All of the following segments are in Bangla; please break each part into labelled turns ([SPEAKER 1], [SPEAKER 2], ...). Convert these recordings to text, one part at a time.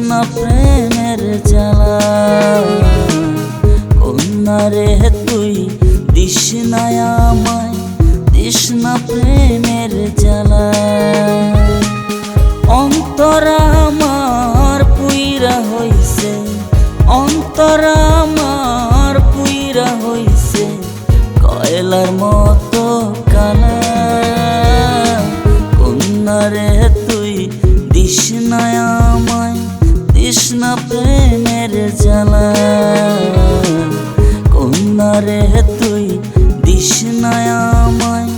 [SPEAKER 1] তৃষ্ণা প্রেমের জ্বালা। কন্যা রে তুই দিস না আমায় তৃষ্ণা প্রেমের জ্বালা। অন্তর আমার পুইরা হইছে, অন্তর আমার পুইরা হইছে কয়লার মতো কালা। কন্যা রে তুই দিস না আমায় তৃষ্ণা প্রেমের জ্বালা। কন্যা রে তুই দিস না আমায়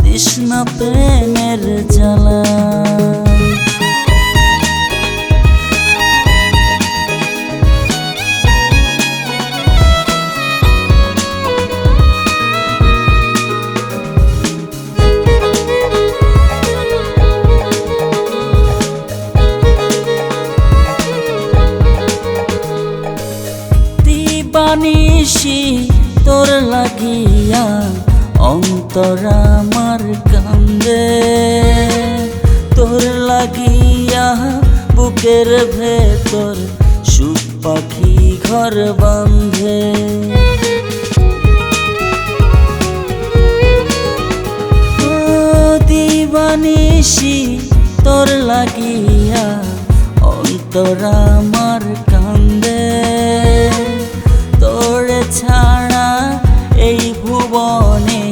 [SPEAKER 1] তৃষ্ণা প্রেমের জ্বালা। বানিসি তোর লাগিয়া অন্তর আমার কান্দে, তোর লাগিয়া বুকের ভেতর সুখ পাখি ঘর বাঁধে। দিবানিসি তোর লাগিয়া অন্তর আমার কান্দে, তোরে ছাড়া এই ভুবনে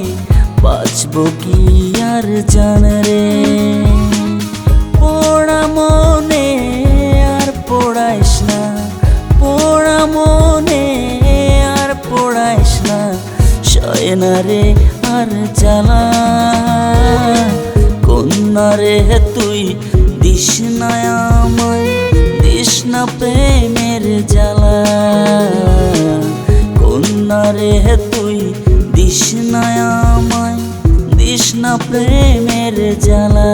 [SPEAKER 1] বাঁচব কি আর জানে রে। পোড়া মনে আর পোড়াইস না, পোড়া মনে আর পোড়াইস না, সয় না রে আর জ্বালা। কন্যা রে তুই দিস না আমায় তৃষ্ণা প্রেমের জ্বালা। কন্যা রে তুই দিস না আমায় তৃষ্ণা প্রেমের জ্বালা।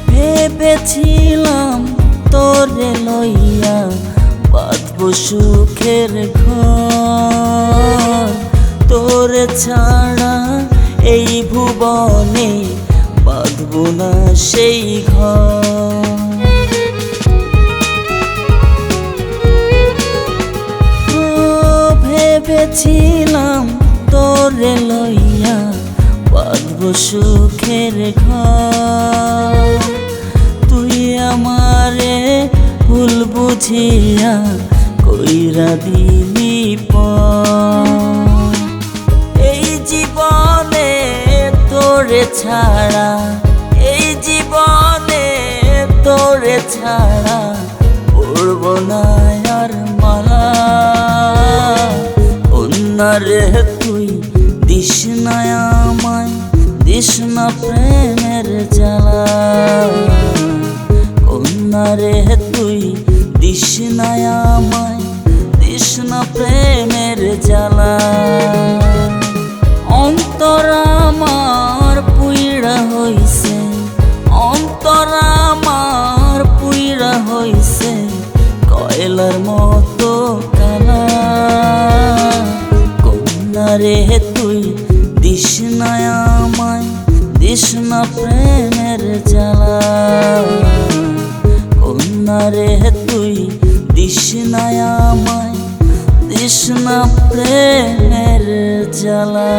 [SPEAKER 1] ভেবেছিলাম তোরে লইয়া বাঁধব সুখের ঘর, তোরে ছাড়া এই ভুবনে বাঁধব না সেই ঘর। ভেবেছিলাম তোরে লইয়া বাঁধব সুখের ঘর, তুই আমারে ভুল বুঝিয়া কইরা দিলি পর। এই জীবনে তোরে ছাড়া, এই জীবনে তোরে ছাড়া পড়ব না আর মালা। কন্যা রে তুই দিস না আমায় তৃষ্ণা প্রেমের জ্বালা। কন্যা রে তুই দিস না আমায় তৃষ্ণা প্রেমের জ্বালা। অন্তর আমার পুইরা হইছে, অন্তর আমার পুইরা হইছে কয়লার মতো কালা। কন্যা রে তুই দিস না আমায় তৃষ্ণা প্রেমের জ্বালা। কন্যা রে তুই দিস না আমায় তৃষ্ণা প্রেমের জ্বালা।